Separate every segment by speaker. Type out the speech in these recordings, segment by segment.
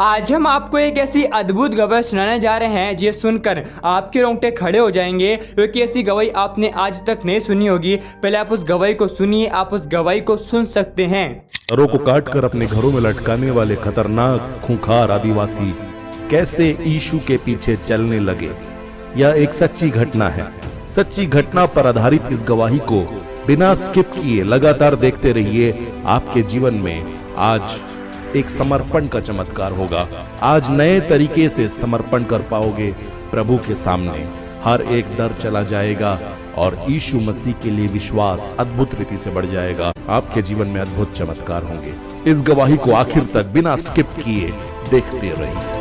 Speaker 1: आज हम आपको एक ऐसी अद्भुत गवाही सुनाने जा रहे हैं जिसे सुनकर आपके रोंगटे खड़े हो जाएंगे, क्योंकि ऐसी गवाही आपने आज तक नहीं सुनी होगी। पहले आप उस गवाही को सुनिए, आप उस गवाही को सुन सकते हैं।
Speaker 2: सरों को काटकर अपने घरों में लटकाने वाले खतरनाक खूंखार आदिवासी कैसे यीशु के पीछे चलने लगे। यह एक सच्ची घटना है। सच्ची घटना पर आधारित इस गवाही को बिना स्किप किए लगातार देखते रहिए। आपके जीवन में आज एक समर्पण का चमत्कार होगा। आज नए तरीके से समर्पण कर पाओगे प्रभु के सामने। हर एक डर चला जाएगा और यीशु मसीह के लिए विश्वास अद्भुत रीति से बढ़ जाएगा। आपके जीवन में अद्भुत चमत्कार होंगे। इस गवाही को आखिर तक बिना स्किप किए देखते रहिए।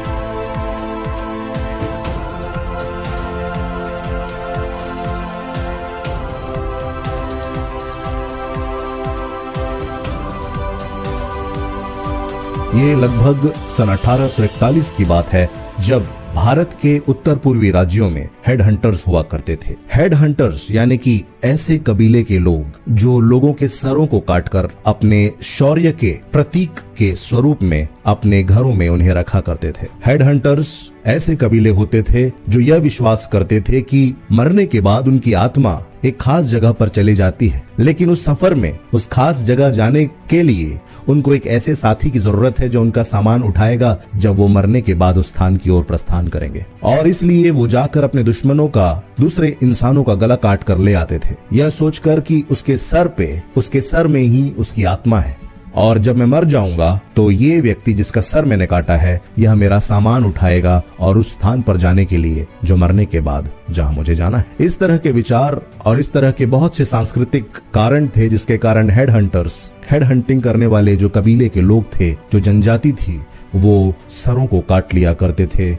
Speaker 3: ये लगभग सन 1841 की बात है, जब भारत के उत्तर पूर्वी राज्यों में हेड हंटर्स हुआ करते थे। हेड हंटर्स यानी कि ऐसे कबीले के लोग जो लोगों के सरों को काटकर अपने शौर्य के प्रतीक के स्वरूप में अपने घरों में उन्हें रखा करते थे। हेड हंटर्स ऐसे कबीले होते थे जो यह विश्वास करते थे कि मरने के बाद उनकी आत्मा एक खास जगह पर चली जाती है, लेकिन उस सफर में उस खास जगह जाने के लिए उनको एक ऐसे साथी की जरूरत है जो उनका सामान उठाएगा जब वो मरने के बाद उस स्थान की ओर प्रस्थान करेंगे। और इसलिए वो जाकर अपने दुश्मनों का, दूसरे इंसानों का गला काट कर ले आते थे, यह सोचकर कि उसके सर में ही उसकी आत्मा है और जब मैं मर जाऊंगा तो ये व्यक्ति जिसका सर मैंने काटा है यह मेरा सामान उठाएगा और उस स्थान पर जाने के लिए जो मरने के बाद जहां मुझे जाना है। इस तरह के विचार और इस तरह के बहुत से सांस्कृतिक कारण थे जिसके कारण हेड हंटर्स, हेड हंटिंग करने वाले जो कबीले के लोग थे, जो जनजाति थी, वो सरों को काट लिया करते थे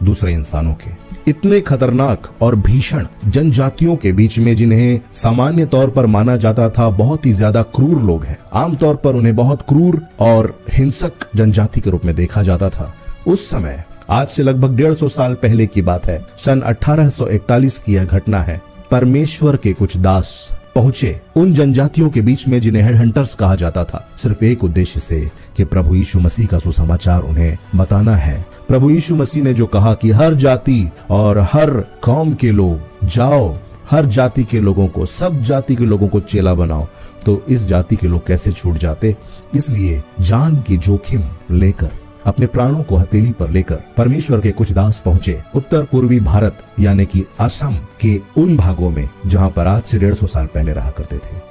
Speaker 3: दूसरे इंसानों के। इतने खतरनाक और भीषण जनजातियों के बीच में जिन्हें सामान्य तौर पर माना जाता था बहुत ही ज्यादा क्रूर लोग हैं, आमतौर पर उन्हें बहुत क्रूर और हिंसक जनजाति के रूप में देखा जाता था। उस समय आज से लगभग 150 साल पहले की बात है, सन 1841 की यह घटना है। परमेश्वर के कुछ दास पहुंचे उन जनजातियों के बीच में जिन्हें हेड हंटर्स कहा जाता था, सिर्फ एक उद्देश्य से कि प्रभु यीशु मसीह का सुसमाचार उन्हें बताना है। प्रभु यीशु मसीह ने जो कहा कि हर जाति और हर कौम के लोग जाओ, हर जाति के लोगों को, सब जाति के लोगों को चेला बनाओ, तो इस जाति के लोग कैसे छूट जाते। इसलिए जान की जोखिम लेकर, अपने प्राणों को हथेली पर लेकर परमेश्वर के कुछ दास पहुंचे उत्तर पूर्वी भारत यानी कि असम के उन भागों में जहां पर आज से 150 साल पहले रहा करते थे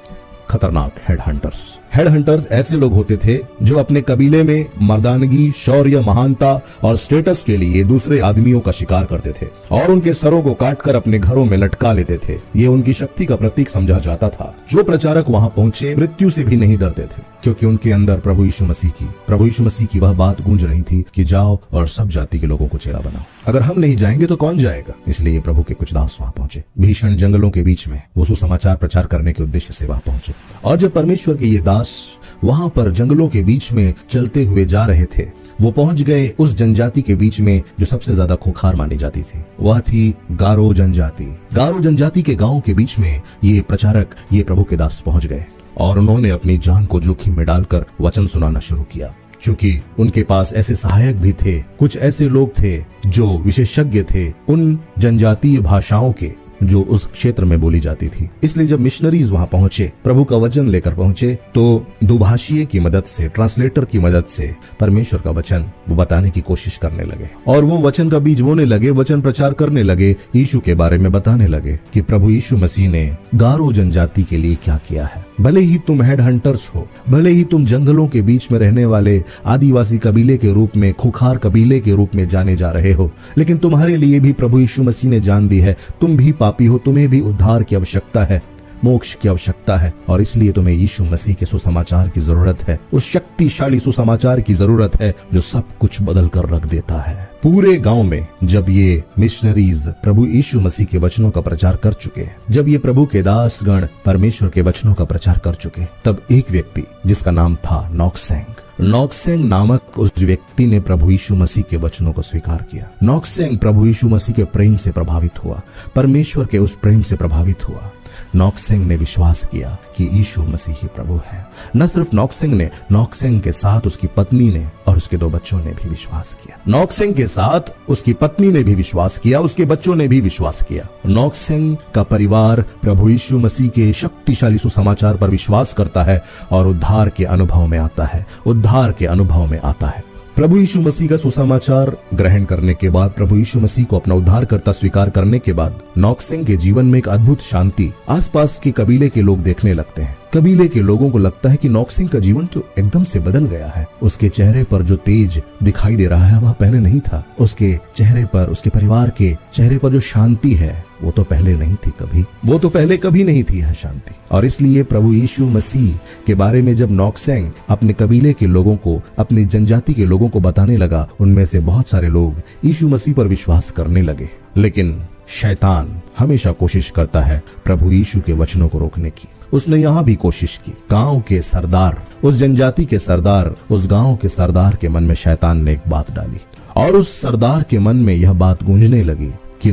Speaker 3: खतरनाक हेड हंटर्स। हेड हंटर्स ऐसे लोग होते थे जो अपने कबीले में मर्दानगी, शौर्य, महानता और स्टेटस के लिए दूसरे आदमियों का शिकार करते थे और उनके सरों को काटकर अपने घरों में लटका लेते थे। ये उनकी शक्ति का प्रतीक समझा जाता था। जो प्रचारक वहां पहुंचे मृत्यु से भी नहीं डरते थे, क्योंकि उनके अंदर प्रभु यीशु मसीह की वह बात गूंज रही थी कि जाओ और सब जाति के लोगों को चेला बनाओ। अगर हम नहीं जाएंगे तो कौन जाएगा। इसलिए प्रभु के कुछ दास वहां पहुंचे। भीषण जंगलों के बीच में वो सुसमाचार प्रचार करने के उद्देश्य से वहां पहुंचे। और जब परमेश्वर के ये दास वहां पर जंगलों के बीच में चलते हुए जा रहे थे, वो पहुंच गए उस जनजाति के बीच में जो सबसे ज्यादा खूंखार मानी जाती थी। वह थी गारो जनजाति। गारो जनजाति के गांव के बीच में ये प्रचारक, ये प्रभु के दास पहुंच गए और उन्होंने अपनी जान को जोखिम में डालकर वचन सुनाना शुरू किया। क्योंकि उनके पास ऐसे सहायक भी थे, कुछ ऐसे लोग थे जो विशेषज्ञ थे उन जनजातीय भाषाओं के जो उस क्षेत्र में बोली जाती थी। इसलिए जब मिशनरीज वहां पहुंचे, प्रभु का वचन लेकर पहुंचे, तो दुभाषीय की मदद से, ट्रांसलेटर की मदद से परमेश्वर का वचन वो बताने की कोशिश करने लगे और वो वचन का बीज बोने लगे, वचन प्रचार करने लगे, यीशु के बारे में बताने लगे कि प्रभु यीशु मसीह ने गारो जनजाति के लिए क्या किया है। भले ही तुम हेड हंटर्स हो, भले ही तुम जंगलों के बीच में रहने वाले आदिवासी कबीले के रूप में, खूंखार कबीले के रूप में जाने जा रहे हो, लेकिन तुम्हारे लिए भी प्रभु यीशु मसीह ने जान दी है। तुम भी पापी हो, तुम्हें भी उद्धार की आवश्यकता है, मोक्ष की आवश्यकता है और इसलिए तुम्हें यीशु मसीह के सुसमाचार की जरूरत है। उस शक्तिशाली सुसमाचार की जरूरत है जो सब कुछ बदल कर रख देता है। पूरे गांव में जब ये मिशनरीज प्रभु यीशु मसीह के वचनों का प्रचार कर चुके, जब ये प्रभु के दास गण परमेश्वर के वचनों का प्रचार कर चुके, तब एक व्यक्ति जिसका नाम था नॉक्सेंग नामक उस व्यक्ति ने प्रभु यीशु मसीह के वचनों को स्वीकार किया। नॉक्सेंग प्रभु यीशु मसीह के प्रेम से प्रभावित हुआ, परमेश्वर के उस प्रेम से प्रभावित हुआ। नॉक्सेंग ने विश्वास किया कि यीशु मसीह ही प्रभु है। न सिर्फ नॉक्सेंग ने, नॉक्सेंग के साथ उसकी पत्नी ने और उसके 2 बच्चों ने भी विश्वास किया। नॉक्सेंग के साथ उसकी पत्नी ने भी विश्वास किया, उसके बच्चों ने भी विश्वास किया। नॉक्सेंग का परिवार प्रभु यीशु मसीह के शक्तिशाली सुसमाचार पर विश्वास करता है और उद्धार के अनुभव में आता है, उद्धार के अनुभव में आता है। प्रभु यीशु मसीह का सुसमाचार ग्रहण करने के बाद, प्रभु यीशु मसीह को अपना उद्धारकर्ता स्वीकार करने के बाद नॉक्सेंग के जीवन में एक अद्भुत शांति आसपास के कबीले के लोग देखने लगते हैं। कबीले के लोगों को लगता है कि नॉक्सेंग का जीवन तो एकदम से बदल गया है। उसके चेहरे पर जो तेज दिखाई दे रहा है वह पहले नहीं था। उसके चेहरे पर, उसके परिवार के चेहरे पर जो शांति है वो तो पहले नहीं थी कभी, वो तो पहले कभी नहीं थी यह शांति। और इसलिए प्रभु यीशु मसीह के बारे में जब नॉक्सेंग अपने कबीले के लोगों को, अपनी जनजाति के लोगों को बताने लगा, उनमें से बहुत सारे लोग यीशु मसीह पर विश्वास करने लगे। लेकिन शैतान हमेशा कोशिश करता है प्रभु यीशु के वचनों को रोकने की। उसने यहाँ भी कोशिश की। गांव के सरदार, उस जनजाति के सरदार, उस गांव के सरदार के मन में शैतान ने एक बात डाली और उस सरदार के मन में यह बात गूंजने लगी कि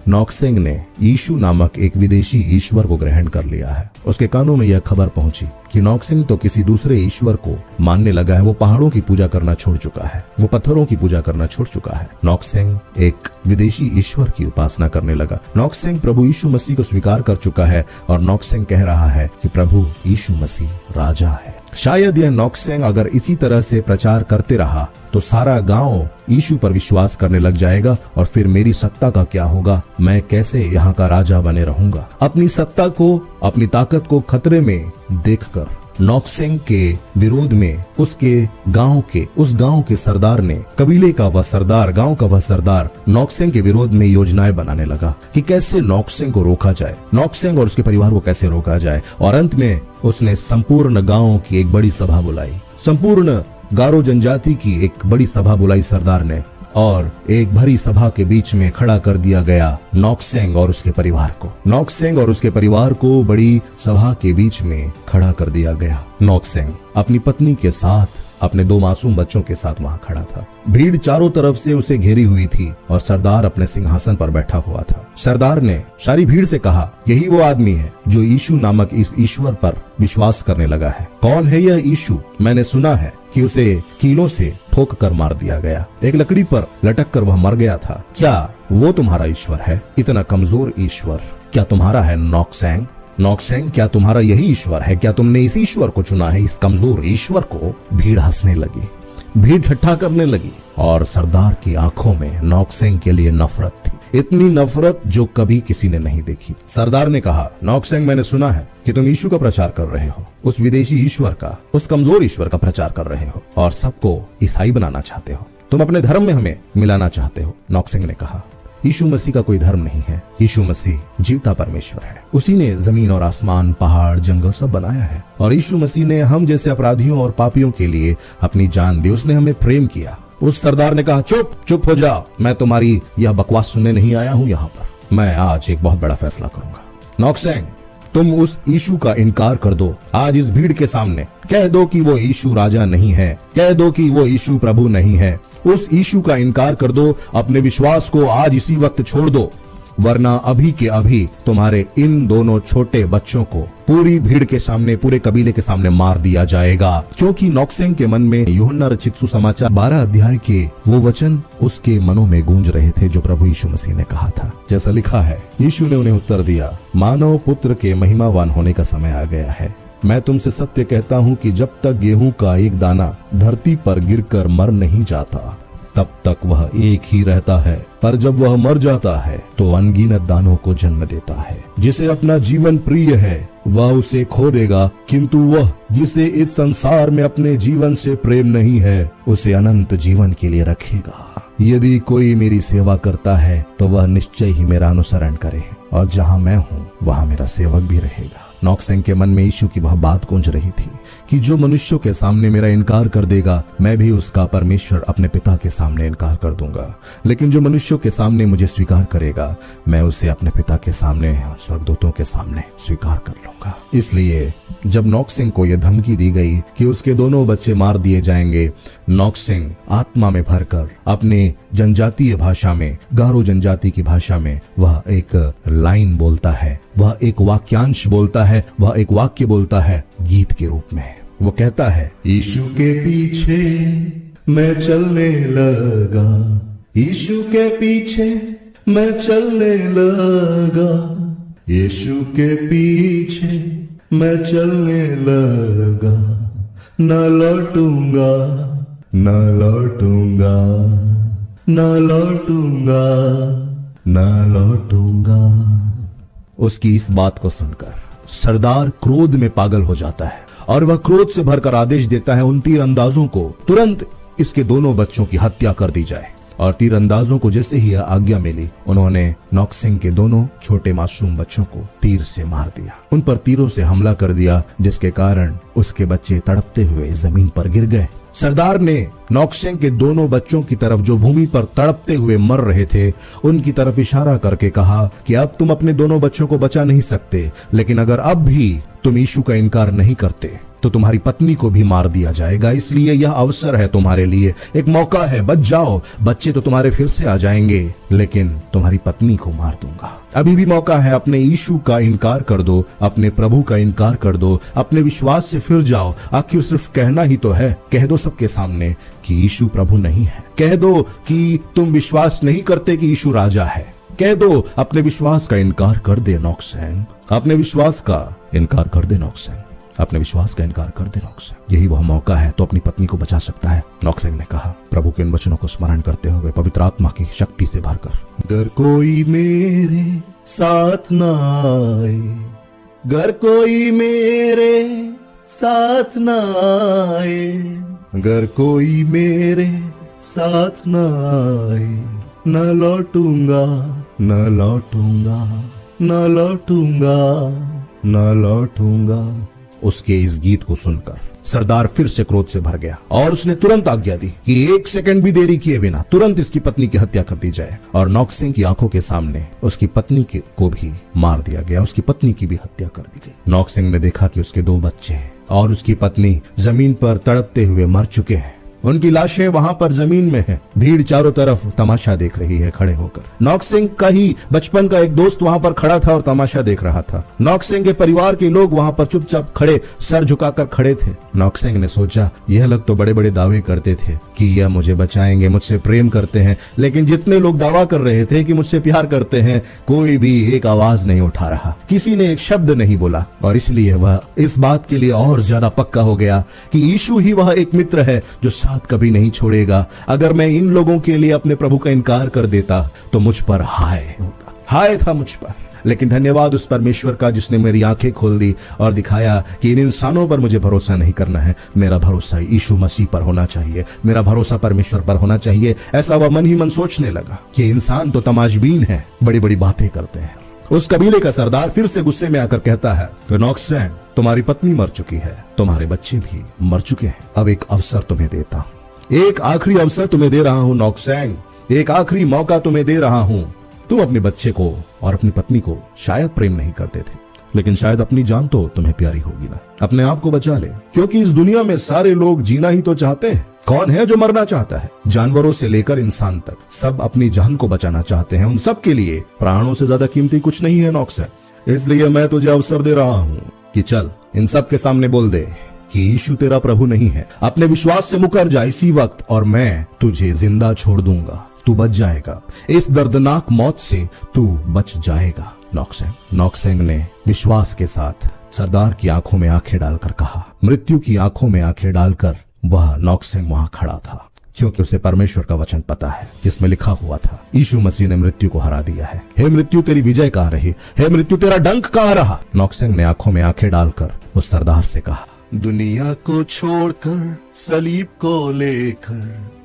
Speaker 3: नॉक्सेंग ने यीशु नामक एक विदेशी ईश्वर को ग्रहण कर लिया है। उसके कानों में यह खबर पहुंची कि नॉक्सेंग तो किसी दूसरे ईश्वर को मानने लगा है। वो पहाड़ों की पूजा करना छोड़ चुका है, वो पत्थरों की पूजा करना छोड़ चुका है। नॉक्सेंग एक विदेशी ईश्वर की उपासना करने लगा। नॉक्सेंग प्रभु यीशु मसीह को स्वीकार कर चुका है और नॉक्सेंग कह रहा है कि प्रभु यीशु मसीह राजा है। शायद यह नॉक्सेंग अगर इसी तरह से प्रचार करते रहा तो सारा गांव यीशु पर विश्वास करने लग जाएगा और फिर मेरी सत्ता का क्या होगा? मैं कैसे यहाँ का राजा बने रहूंगा? अपनी सत्ता को, अपनी ताकत को खतरे में देखकर नॉक्सेंग के विरोध में उस गांव के सरदार ने, कबीले का वह सरदार, गांव का वह सरदार नॉक्सेंग के विरोध में योजनाएं बनाने लगा कि कैसे नॉक्सेंग को रोका जाए, नॉक्सेंग और उसके परिवार को कैसे रोका जाए। और अंत में उसने संपूर्ण गांव की एक बड़ी सभा बुलाई, संपूर्ण गारो जनजाति की एक बड़ी सभा बुलाई सरदार ने, और एक भरी सभा के बीच में खड़ा कर दिया गया नॉक्सेंग और उसके परिवार को। नॉक्सेंग और उसके परिवार को बड़ी सभा के बीच में खड़ा कर दिया गया। नॉक्सेंग अपनी पत्नी के साथ, अपने 2 मासूम बच्चों के साथ वहां खड़ा था। भीड़ चारों तरफ से उसे घेरी हुई थी और सरदार अपने सिंहासन पर बैठा हुआ था। सरदार ने सारी भीड़ से कहा, यही वो आदमी है जो यीशु नामक इस ईश्वर पर विश्वास करने लगा है। कौन है यह यीशु? मैंने सुना है कि उसे कीलों से ठोक कर मार दिया गया, एक लकड़ी पर लटक कर वह मर गया था। क्या वो तुम्हारा ईश्वर है? इतना कमजोर ईश्वर क्या तुम्हारा है नॉक्सेंग? नॉक्सेंग, क्या तुम्हारा यही ईश्वर है? क्या तुमने इस ईश्वर को चुना है, इस कमजोर ईश्वर को? भीड़ हंसने लगी, भीड़ ठट्ठा करने लगी और सरदार की आंखों में नॉक्सेंग के लिए नफरत थी, इतनी नफरत जो कभी किसी ने नहीं देखी। सरदार ने कहा, नॉक्सेंग, मैंने सुना है कि तुम यीशु का प्रचार कर रहे हो, उस विदेशी ईश्वर का, उस कमजोर ईश्वर का प्रचार कर रहे हो और सबको ईसाई बनाना चाहते हो। तुम अपने धर्म में हमें मिलाना चाहते हो। नॉक्सेंग ने कहा, यीशु मसीह का कोई धर्म नहीं है। यीशु मसीह जीवता परमेश्वर है। उसी ने जमीन और आसमान, पहाड़, जंगल सब बनाया है और यीशु मसीह ने हम जैसे अपराधियों और पापियों के लिए अपनी जान दी। उसने हमें प्रेम किया। उस सरदार ने कहा, चुप हो जाओ, मैं तुम्हारी यह बकवास सुनने नहीं आया हूँ यहाँ पर। मैं आज एक बहुत बड़ा फैसला करूंगा। नॉक्सेंग, तुम उस यीशु का इनकार कर दो। आज इस भीड़ के सामने कह दो कि वो यीशु राजा नहीं है, कह दो कि वो यीशु प्रभु नहीं है। उस यीशु का इनकार कर दो। अपने विश्वास को आज इसी वक्त छोड़ दो, वरना अभी के अभी तुम्हारे इन दोनों छोटे बच्चों को पूरी भीड़ के सामने, पूरे कबीले के सामने मार दिया जाएगा। क्योंकि नॉक्सेंग के मन में यूहन्ना रचित सुसमाचार 12 अध्याय के वो वचन उसके मनों में गूंज रहे थे जो प्रभु यीशु मसीह ने कहा था। जैसा लिखा है, यीशु ने उन्हें उत्तर दिया, मानव पुत्र के महिमावान होने का समय आ गया है। मैं तुमसे सत्य कहता हूँ कि जब तक गेहूं का एक दाना धरती पर गिरकर मर नहीं जाता तब तक वह एक ही रहता है, पर जब वह मर जाता है तो अनगिनत दानों को जन्म देता है। जिसे अपना जीवन प्रिय है वह उसे खो देगा, किंतु वह जिसे इस संसार में अपने जीवन से प्रेम नहीं है उसे अनंत जीवन के लिए रखेगा। यदि कोई मेरी सेवा करता है तो वह निश्चय ही मेरा अनुसरण करे, और जहाँ मैं हूँ वहाँ मेरा सेवक भी रहेगा। नॉक्सेंग के मन में यीशु की वह बात गूंज रही थी कि जो मनुष्यों के सामने मेरा इनकार कर देगा, मैं भी उसका परमेश्वर अपने पिता के सामने इनकार कर दूंगा। लेकिन जो मनुष्यों के सामने मुझे स्वीकार करेगा, मैं उसे अपने पिता के सामने, स्वर्गदूतों के सामने स्वीकार कर लूंगा। इसलिए जब नॉक्सेंग को यह धमकी दी गई कि उसके दोनों बच्चे मार दिए जाएंगे, नॉक्सेंग आत्मा में भरकर अपने जनजातीय भाषा में, गारो जनजाति की भाषा में वह एक लाइन बोलता है वह एक वाक्यांश बोलता है, वह एक वाक्य बोलता है गीत के रूप में। वो कहता है, यीशु के पीछे मैं चलने लगा, यीशु के पीछे मैं चलने लगा, यीशु के पीछे मैं चलने लगा, न लौटूंगा, न लौटूंगा, न लौटूंगा, न लौटूंगा। उसकी इस बात को सुनकर सरदार क्रोध में पागल हो जाता है और वह क्रोध से भरकर आदेश देता है उन तीरंदाजों को तुरंत इसके दोनों बच्चों की हत्या कर दी जाए। और तीरंदाजों को जैसे ही यह आज्ञा मिली, उन्होंने नॉक्सेंग के दोनों छोटे मासूम बच्चों को तीर से मार दिया। उन पर तीरों से हमला कर दिया, जिसके कारण उसके बच्चे तड़पते हुए जमीन पर गिर गए। सरदार ने नॉक्सेंग के दोनों बच्चों की तरफ जो भूमि पर तड़पते हुए मर रहे थे, उनकी तरफ इशारा करके कहा कि अब तुम अपने दोनों बच्चों को बचा नहीं सकते, लेकिन अगर अब भी तुम यीशु का इनकार नहीं करते तो तुम्हारी पत्नी को भी मार दिया जाएगा। इसलिए यह अवसर है तुम्हारे लिए, एक मौका है, बच जाओ। बच्चे तो तुम्हारे फिर से आ जाएंगे, लेकिन तुम्हारी पत्नी को मार दूंगा। अभी भी मौका है, अपने यीशु का इनकार कर दो, अपने प्रभु का इनकार कर दो, अपने विश्वास से फिर जाओ। आखिर सिर्फ कहना ही तो है। कह दो सबके सामने कि यीशु प्रभु नहीं है। कह दो कि तुम विश्वास नहीं करते कि यीशु राजा है। कह दो, अपने विश्वास का इनकार कर दे नॉक्सेंग, अपने विश्वास का इनकार कर दे नॉक्सेंग, अपने विश्वास का इनकार कर दे नॉक्सेंग। यही वह मौका है तो अपनी पत्नी को बचा सकता है। नॉक्सेंग ने कहा, प्रभु के इन वचनों को स्मरण करते हुए पवित्र आत्मा की शक्ति से भरकर, अगर कोई मेरे साथ ना आए, अगर कोई मेरे साथ ना आए, अगर कोई मेरे साथ ना आए, न लौटूंगा, न लौटूंगा, न लौटूंगा, न लौटूंगा। उसके इस गीत को सुनकर सरदार फिर से क्रोध से भर गया और उसने तुरंत आज्ञा दी कि 1 सेकंड भी देरी किए बिना तुरंत इसकी पत्नी की हत्या कर दी जाए। और नॉक्सेंग की आंखों के सामने उसकी पत्नी को भी मार दिया गया, उसकी पत्नी की भी हत्या कर दी गई। नॉक्सेंग ने देखा कि उसके 2 बच्चे और उसकी पत्नी जमीन पर तड़पते हुए मर चुके हैं। उनकी लाशें वहां पर जमीन में हैं। भीड़ चारों तरफ तमाशा देख रही है खड़े होकर। नॉक्सेंग का ही बचपन का एक दोस्त वहां पर खड़ा था और तमाशा देख रहा था। नॉक्सेंग के परिवार के लोग वहां पर चुपचाप खड़े, सर झुकाकर खड़े थे। नॉक्सेंग ने सोचा, यह लोग तो बड़े बड़े दावे करते थे कि यह मुझे बचाएंगे, मुझसे प्रेम करते हैं, लेकिन जितने लोग दावा कर रहे थे कि मुझसे प्यार करते हैं, कोई भी एक आवाज नहीं उठा रहा, किसी ने एक शब्द नहीं बोला। और इसलिए वह इस बात के लिए और ज्यादा पक्का हो गया कि यीशु ही वह एक मित्र है जो साथ कभी नहीं छोड़ेगा। अगर मैं इन लोगों के लिए अपने प्रभु का इनकार कर देता तो मुझ पर हाय होता। हाय था मुझ पर, लेकिन धन्यवाद उस परमेश्वर का जिसने मेरी आंखें खोल दी और दिखाया कि इन इंसानों पर मुझे भरोसा नहीं करना है। मेरा भरोसा यीशु मसीह पर होना चाहिए, मेरा भरोसा परमेश्वर पर होना चाहिए। ऐसा वह मन ही मन सोचने लगा कि इंसान तो तमाशबीन है, बड़ी बड़ी बातें करते हैं। उस कबीले का सरदार फिर से गुस्से में आकर कहता है, तो नॉक्सेंग, तुम्हारी पत्नी मर चुकी है, तुम्हारे बच्चे भी मर चुके हैं। अब एक अवसर तुम्हें देता हूं, एक आखिरी अवसर तुम्हें दे रहा हूं नॉक्सेंग, एक आखिरी मौका तुम्हें दे रहा हूं। तुम अपने बच्चे को और अपनी पत्नी को शायद प्रेम नहीं करते थे, लेकिन शायद अपनी जान तो तुम्हें प्यारी होगी ना। अपने आप को बचा ले, क्योंकि इस दुनिया में सारे लोग जीना ही तो चाहते हैं। कौन है जो मरना चाहता है? जानवरों से लेकर इंसान तक सब अपनी जान को बचाना चाहते हैं। उन सब के लिए प्राणों से ज्यादा कीमती कुछ नहीं है नॉक्सेंग। इसलिए मैं तुझे अवसर दे रहा हूं कि चल इन सब के सामने बोल दे कि यीशु तेरा प्रभु नहीं है। अपने विश्वास से मुकर जा इसी वक्त और मैं तुझे जिंदा छोड़ दूंगा। तू बच जाएगा, इस दर्दनाक मौत से तू बच जाएगा। नॉक्सेंग ने विश्वास के साथ सरदार की आंखों में आंखें डालकर कहा। मृत्यु की आंखों में आंखें डालकर वह नॉक्सेंग वहां खड़ा था, क्योंकि उसे परमेश्वर का वचन पता है जिसमें लिखा हुआ था, यीशु मसीह ने मृत्यु को हरा दिया है। हे मृत्यु तेरी विजय कहां रही? हे मृत्यु तेरा डंक कहां रहा? नॉक्सेंग ने आंखों में आंखें डालकर उस सरदार से कहा, दुनिया को छोड़कर सलीब को लेकर,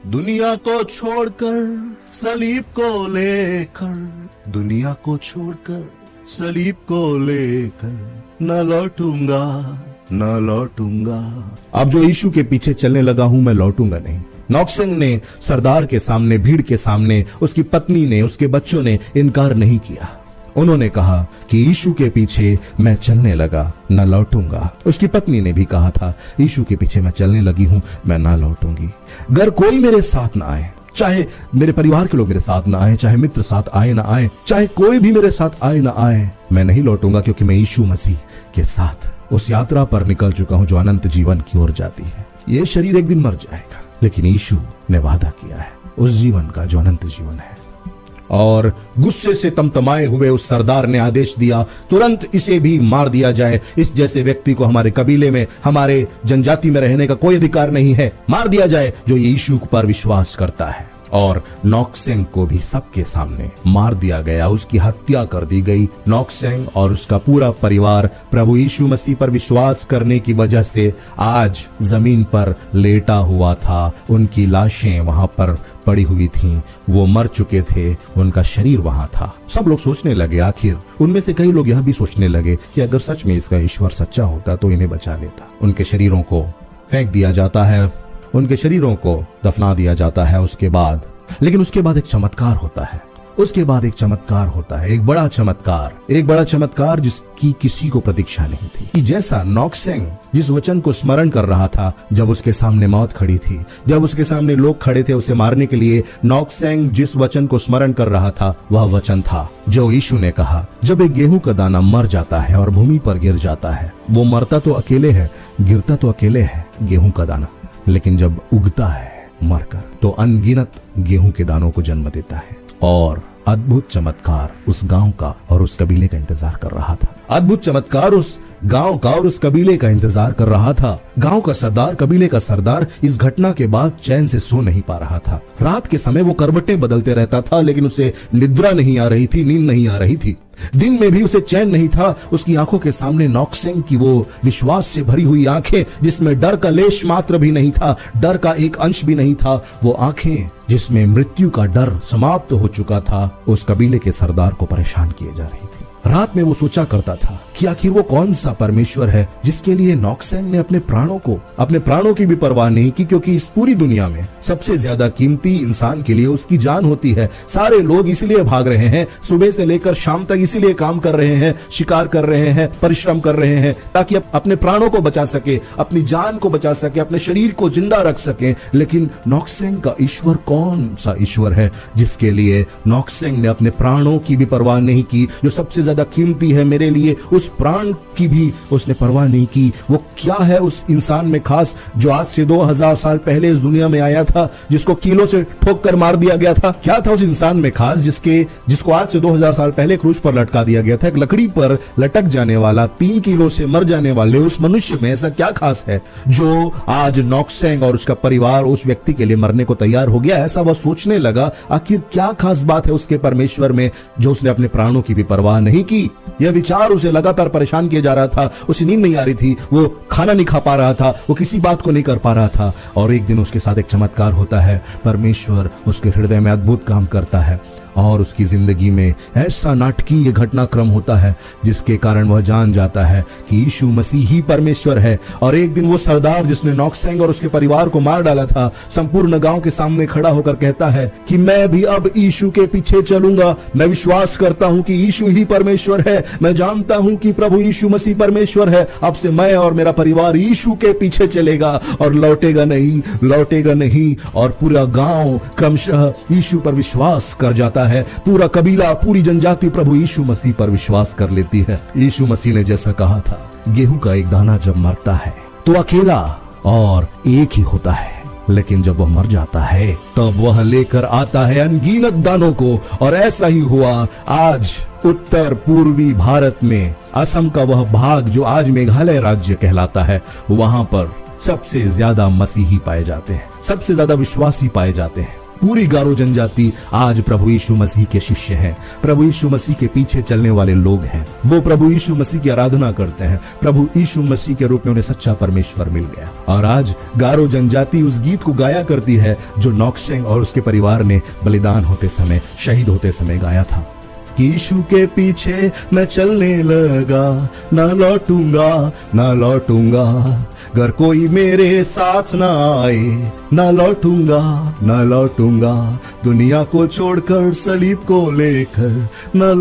Speaker 3: दुनिया को छोड़कर सलीब को लेकर, दुनिया को छोड़कर सलीब को लेकर न लौटूंगा, न लौटूंगा। अब जो यीशु के पीछे चलने लगा हूं, मैं लौटूंगा नहीं। नॉक्सेंग ने सरदार के सामने, भीड़ के सामने, उसकी पत्नी ने, उसके बच्चों ने इनकार नहीं किया। उन्होंने कहा कि यीशु के पीछे मैं चलने लगा, न लौटूंगा। उसकी पत्नी ने भी कहा था, यीशु के पीछे मैं चलने लगी हूं, मैं ना लौटूंगी। अगर कोई मेरे साथ ना आए, चाहे मेरे परिवार के लोग मेरे साथ ना आए, चाहे मित्र साथ आए ना आए, चाहे कोई भी मेरे साथ आए ना आए, मैं नहीं लौटूंगा क्योंकि मैं यीशु मसीह के साथ उस यात्रा पर निकल चुका हूं जो अनंत जीवन की ओर जाती है। ये शरीर एक दिन मर जाएगा, लेकिन यीशु ने वादा किया है उस जीवन का जो अनंत जीवन है। और गुस्से से तमतमाए हुए उस सरदार ने आदेश दिया, तुरंत इसे भी मार दिया जाए। इस जैसे व्यक्ति को हमारे कबीले में, हमारे जनजाति में रहने का कोई अधिकार नहीं है। मार दिया जाए जो यीशु पर विश्वास करता है। और नॉक्सेंग को भी सबके सामने मार दिया गया, उसकी हत्या कर दी गई। नॉक्सेंग और उसका पूरा परिवार प्रभु यीशु मसीह पर विश्वास करने की वजह से आज जमीन पर लेटा हुआ था। उनकी लाशें वहां पर पड़ी हुई थीं, वो मर चुके थे, उनका शरीर वहां था। सब लोग सोचने लगे, आखिर उनमें से कई लोग यह भी सोचने लगे कि अगर सच में इसका ईश्वर सच्चा होता तो इन्हें बचा लेता। उनके शरीरों को फेंक दिया जाता है, उनके शरीरों को दफना दिया जाता है उसके बाद। लेकिन उसके बाद एक चमत्कार होता है, उसके बाद एक चमत्कार होता है, एक बड़ा चमत्कार जिसकी किसी को प्रतीक्षा नहीं थी। कि जैसा नॉक्सेंग जिस वचन को स्मरण कर रहा था जब उसके सामने मौत खड़ी थी, जब उसके सामने लोग खड़े थे उसे मारने के लिए, नॉक्सेंग जिस वचन को स्मरण कर रहा था वह वचन था जो यीशु ने कहा, जब एक गेहूं का दाना मर जाता है और भूमि पर गिर जाता है, वो मरता तो अकेले है, गिरता तो अकेले है गेहूं का दाना, लेकिन जब उगता है मरकर तो अनगिनत गेहूं के दानों को जन्म देता है। और अद्भुत चमत्कार उस गांव का और उस कबीले का इंतजार कर रहा था। अद्भुत चमत्कार उस गांव का और उस कबीले का इंतजार कर रहा था। गांव का सरदार, कबीले का सरदार इस घटना के बाद चैन से सो नहीं पा रहा था। रात के समय वो करवटें बदलते रहता था, लेकिन उसे निद्रा नहीं आ रही थी, नींद नहीं आ रही थी। दिन में भी उसे चैन नहीं था। उसकी आंखों के सामने नॉक्सेंग की वो विश्वास से भरी हुई आंखें जिसमें डर का लेश मात्र भी नहीं था, डर का एक अंश भी नहीं था, वो आंखें जिसमें मृत्यु का डर समाप्त हो चुका था, उस कबीले के सरदार को परेशान किए जा रही थी। रात में वो सोचा करता था कि आखिर वो कौन सा परमेश्वर है जिसके लिए नॉक्सेंग ने अपने प्राणों की भी परवाह नहीं की, क्योंकि इस पूरी दुनिया में सबसे ज्यादा कीमती इंसान के लिए उसकी जान होती है। सारे लोग इसलिए भाग रहे हैं, सुबह से लेकर शाम तक इसीलिए काम कर रहे हैं, शिकार कर रहे हैं, परिश्रम कर रहे हैं, ताकि अपने प्राणों को बचा सके, अपनी जान को बचा सके, अपने शरीर को जिंदा रख सके। लेकिन नॉक्सेंग का ईश्वर कौन सा ईश्वर है जिसके लिए नॉक्सेंग ने अपने प्राणों की भी परवाह नहीं की, जो सबसे ज्यादा कीमती है मेरे लिए, उस प्राण की भी उसने परवाह नहीं की। वो क्या है उस इंसान में खास जो आज से 2000 साल पहले इस दुनिया में आया था, जिसको कीलों से ठोक कर मार दिया गया था? क्या था उस इंसान में खास जिसको आज से 2000 साल पहले क्रूज पर लटका दिया गया था? एक लकड़ी पर लटक जाने वाला, 3 किलो से मर जाने वाले उस मनुष्य में ऐसा क्या खास है जो आज नॉक्सेंग और उसका परिवार उस व्यक्ति के लिए मरने को तैयार हो गया? ऐसा वह सोचने लगा, आखिर क्या खास बात है उसके परमेश्वर में जो उसने अपने प्राणों की भी परवाह नहीं की? यह विचार उसे लगातार परेशान किया जा रहा था। उसे नींद नहीं आ रही थी, वो खाना नहीं खा पा रहा था, वो किसी बात को नहीं कर पा रहा था। और एक दिन उसके साथ एक चमत्कार होता है, परमेश्वर उसके हृदय में अद्भुत काम करता है और उसकी जिंदगी में ऐसा नाटकीय घटनाक्रम होता है जिसके कारण वह जान जाता है कि यीशु मसीह ही परमेश्वर है। और एक दिन वो सरदार जिसने नॉक्सेंग और उसके परिवार को मार डाला था, संपूर्ण गांव के सामने खड़ा होकर कहता है कि मैं भी अब यीशु के पीछे चलूंगा। मैं विश्वास करता हूं कि यीशु ही परमेश्वर है, मैं जानता हूं कि प्रभु यीशु मसीह परमेश्वर है। अब से मैं और मेरा परिवार यीशु के पीछे चलेगा और लौटेगा नहीं। और पूरा गांव क्रमशः यीशु पर विश्वास कर जाता है। पूरा कबीला, पूरी जनजाति प्रभु यीशु मसीह पर विश्वास कर लेती है। यीशु मसीह ने जैसा कहा था, गेहूं का एक दाना जब मरता है तो अकेला और एक ही होता है, लेकिन जब वह मर जाता है तब वह लेकर आता है अनगिनत दानों को। और ऐसा ही हुआ आज उत्तर पूर्वी भारत में असम का वह भाग जो आज मेघालय राज्य कहलाता है, वहां पर सबसे ज्यादा मसीही पाए जाते हैं, सबसे ज्यादा विश्वासी पाए जाते हैं। पूरी गारो जनजाति आज प्रभु यीशु मसीह के शिष्य हैं, प्रभु यीशु मसीह के पीछे चलने वाले लोग हैं। वो प्रभु यीशु मसीह की आराधना करते हैं, प्रभु यीशु मसीह के रूप में उन्हें सच्चा परमेश्वर मिल गया। और आज गारो जनजाति उस गीत को गाया करती है जो नॉक्सेंग और उसके परिवार ने बलिदान होते समय, शहीद होते समय गाया था। यीशु के पीछे मैं चलने लगा, ना लौटूंगा, अगर कोई मेरे साथ ना आए, ना लौटूंगा, दुनिया को छोड़कर सलीब को लेकर, ना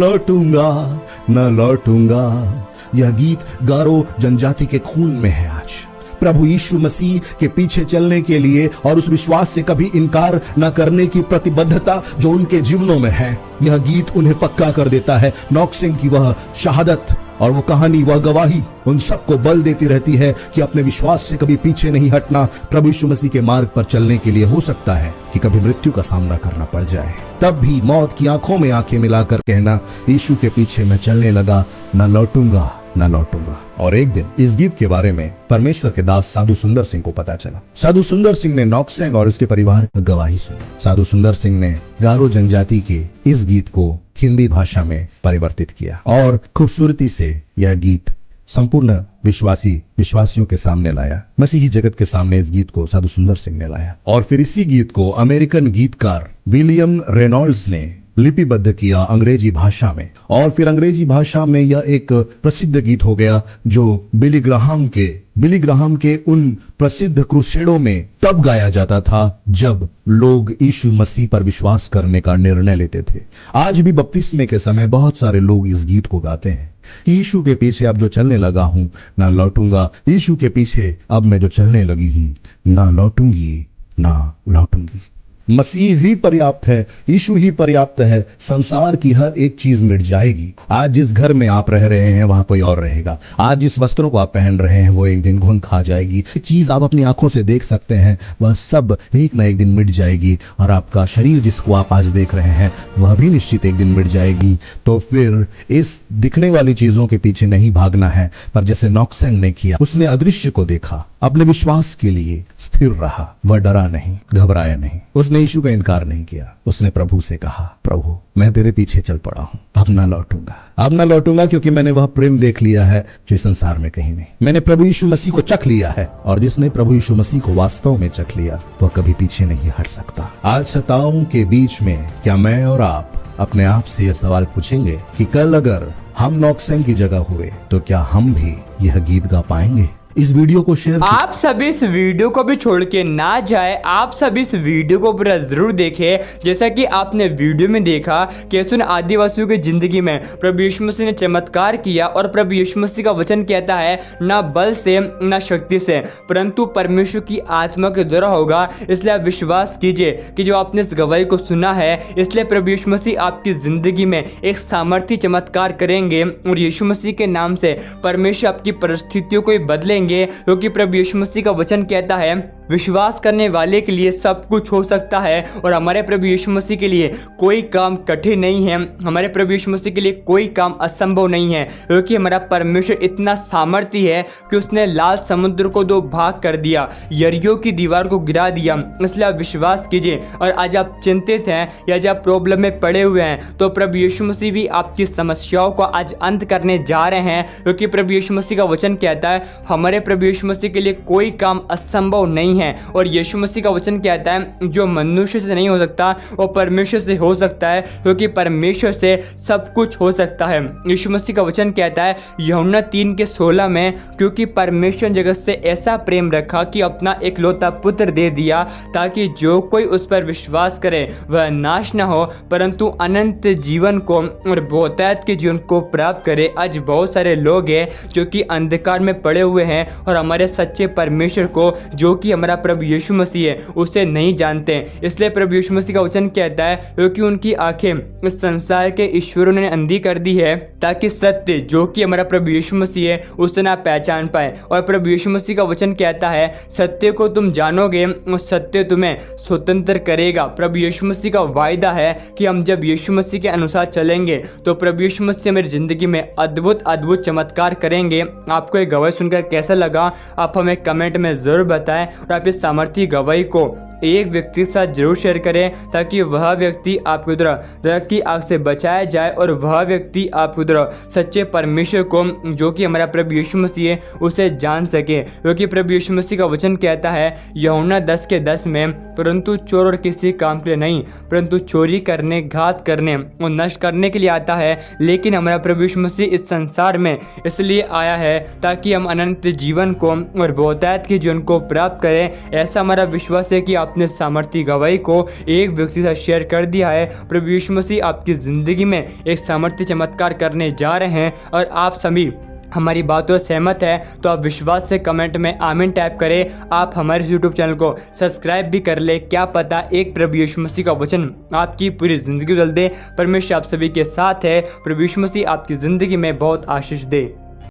Speaker 3: लौटूंगा। यह गीत गारो जनजाति के खून में है आज। प्रभु यीशु मसीह के पीछे चलने के लिए और उस विश्वास से कभी इनकार न करने की प्रतिबद्धता जो उनके जीवनों में है, यह गीत उन्हें पक्का कर देता है। नॉक्सेंग की वह शहादत और वो कहानी, वह गवाही उन सबको बल देती रहती है कि अपने विश्वास से कभी पीछे नहीं हटना। प्रभु यीशु मसीह के मार्ग पर चलने के लिए हो सकता है कि कभी मृत्यु का सामना करना पड़ जाए, तब भी मौत की आंखों में आंखें मिलाकर कहना, यीशु के पीछे मैं चलने लगा, न लौटूंगा न लौटूंगा। और एक दिन इस गीत के बारे में परमेश्वर के दास साधु सुंदर सिंह को पता चला। साधु सुंदर सिंह ने नॉक्सेंग और उसके परिवार की गवाही सुनी। साधु सुंदर सिंह ने गारो जनजाति के इस गीत को हिंदी भाषा में परिवर्तित किया और खूबसूरती से यह गीत संपूर्ण विश्वासियों के सामने लाया। मसीही जगत के सामने इस गीत को साधु सुंदर सिंह ने लाया और फिर इसी गीत को अमेरिकन गीतकार विलियम रेनॉल्ड्स ने लिपिबद्ध किया अंग्रेजी भाषा में, और फिर अंग्रेजी भाषा में यह एक प्रसिद्ध गीत हो गया जो बिली ग्राहम के उन प्रसिद्ध क्रूसेडों में तब गाया जाता था जब लोग यीशु मसीह पर विश्वास करने का निर्णय लेते थे। आज भी बपतिस्मे के समय बहुत सारे लोग इस गीत को गाते हैं, यीशु के पीछे अब जो चलने लगा हूं ना लौटूंगा, यीशु के पीछे अब मैं जो चलने लगी हूं ना लौटूंगी ना लौटूंगी। मसीह ही पर्याप्त है, यीशु ही पर्याप्त है, संसार की हर एक चीज मिट जाएगी। आज जिस घर में आप रह रहे हैं वहां कोई और रहेगा, आज जिस वस्त्रों को आप पहन रहे हैं वो एक दिन घुन खा जाएगी। चीज आप अपनी आंखों से देख सकते हैं वह सब एक न एक दिन मिट जाएगी, और आपका शरीर जिसको आप आज देख रहे हैं वह भी निश्चित एक दिन मिट जाएगी। तो फिर इस दिखने वाली चीजों के पीछे नहीं भागना है, पर जैसे नॉक्सेंग ने किया, उसने अदृश्य को देखा, अपने विश्वास के लिए स्थिर रहा, वह डरा नहीं, घबराया नहीं, उसने यीशु का इनकार नहीं किया। उसने प्रभु से कहा, प्रभु मैं तेरे पीछे चल पड़ा हूं, अब ना लौटूंगा, क्योंकि मैंने वह प्रेम देख लिया है जो संसार में कहीं नहीं। मैंने प्रभु यीशु मसीह को चख लिया है, और जिसने प्रभु यीशु मसीह को वास्तव में चख लिया वह कभी पीछे नहीं हट सकता। आज सताओं के बीच में क्या मैं और आप अपने आप से यह सवाल पूछेंगे कि कल अगर हम नॉक्सेंग की जगह हुए तो क्या हम भी यह गीत गा पाएंगे? इस वीडियो को शेयर
Speaker 1: आप सभी इस वीडियो को भी छोड़ के ना जाए, आप सभी इस वीडियो को पूरा जरूर देखें। जैसा कि आपने वीडियो में देखा कैसे उन आदिवासियों की जिंदगी में प्रभु यीशु मसीह ने चमत्कार किया, और प्रभु यीशु मसीह का वचन कहता है ना बल से ना शक्ति से परंतु परमेश्वर की आत्मा के द्वारा होगा। इसलिए आप विश्वास कीजिए कि जो आपने इस गवाही को सुना है, इसलिए प्रभु यीशु मसीह आपकी जिंदगी में एक सामर्थ्य चमत्कार करेंगे, और यीशु मसीह के नाम से परमेश्वर आपकी परिस्थितियों को बदलेंगे, क्योंकि प्रभु यीशु मसीह का वचन कहता है विश्वास करने वाले के लिए सब कुछ हो सकता है। और हमारे प्रभु यीशु मसीह के लिए कोई काम कठिन नहीं है, हमारे प्रभु यीशु मसीह के लिए कोई काम असंभव नहीं है, क्योंकि हमारा परमेश्वर इतना सामर्थ्य है कि उसने लाल समुद्र को 2 भाग कर दिया, यरीहो की दीवार को गिरा दिया। इसलिए आप विश्वास कीजिए। और आज आप चिंतित हैं या आज आप प्रॉब्लम में पड़े हुए हैं, तो प्रभु यीशु मसीह भी आपकी समस्याओं को आज अंत करने जा रहे हैं, क्योंकि प्रभु यीशु मसीह का वचन कहता है हमारे प्रभु यीशु मसीह के लिए कोई काम असंभव नहीं है। और यीशु मसीह का वचन कहता है जो मनुष्य से नहीं हो सकता वो परमेश्वर से हो सकता है, क्योंकि परमेश्वर से सब कुछ हो सकता है। यीशु मसीह का वचन कहता है यूहन्ना 3:16 में, क्योंकि परमेश्वर ने जगत से ऐसा प्रेम रखा कि अपना इकलौता पुत्र दे दिया, ताकि जो कोई उस पर विश्वास करे वह नाश न हो परंतु अनंत जीवन को और बहुतायत के जीवन को प्राप्त करे। आज बहुत सारे लोग हैं जो कि अंधकार में पड़े हुए हैं और हमारे सच्चे परमेश्वर को, जो कि हमारा प्रभु यीशु मसीह है, उसे नहीं जानते। इसलिए प्रभु यीशु मसीह का वचन कहता है क्योंकि उनकी आंखें इस संसार के ईश्वरों ने अंधी कर दी है, ताकि सत्य जो कि हमारा प्रभु यीशु मसीह है उसे ना पहचान पाए। और प्रभु यीशु मसीह का वचन कहता है सत्य को तुम जानोगे और सत्य तुम्हें स्वतंत्र करेगा। प्रभु यीशु मसीह का वायदा है कि हम जब यीशु मसीह के अनुसार चलेंगे तो प्रभु यीशु मसीह मेरी जिंदगी में अद्भुत अद्भुत चमत्कार करेंगे। आपको ये गवाही सुनकर कैसा लगा आप हमें कमेंट में जरूर बताएं, और आप इस सामर्थ्य गवाही को एक व्यक्ति के साथ जरूर शेयर करें, ताकि वह व्यक्ति आपकी तरह की आग से बचाया जाए और वह व्यक्ति आपकी तरह सच्चे परमेश्वर को, जो कि हमारा प्रभु यीशु मसीह है, उसे जान सके। क्योंकि प्रभु यीशु मसीह का वचन कहता है यूहन्ना 10:10 में, परंतु चोर और किसी काम के लिए नहीं परंतु चोरी करने, घात करने और नष्ट करने के लिए आता है। लेकिन हमारा प्रभु यीशु मसीह इस संसार में इसलिए आया है ताकि हम अनंत जीवन को और बहुतायत के जीवन को प्राप्त करें। ऐसा हमारा विश्वास है कि आपने सामर्थ्य गवाही को एक व्यक्ति से शेयर कर दिया है। प्रभु यीशु मसीह आपकी जिंदगी में एक सामर्थ्य चमत्कार करने जा रहे हैं, और आप सभी हमारी बातों से सहमत है तो आप विश्वास से कमेंट में आमीन टाइप करें। आप हमारे यूट्यूब चैनल को सब्सक्राइब भी कर ले। क्या पता एक प्रभु यीशु मसीह का वचन आपकी पूरी जिंदगी बदल दे। परमेश्वर आप सभी के साथ है। प्रभु यीशु मसीह आपकी जिंदगी में बहुत आशीष दे।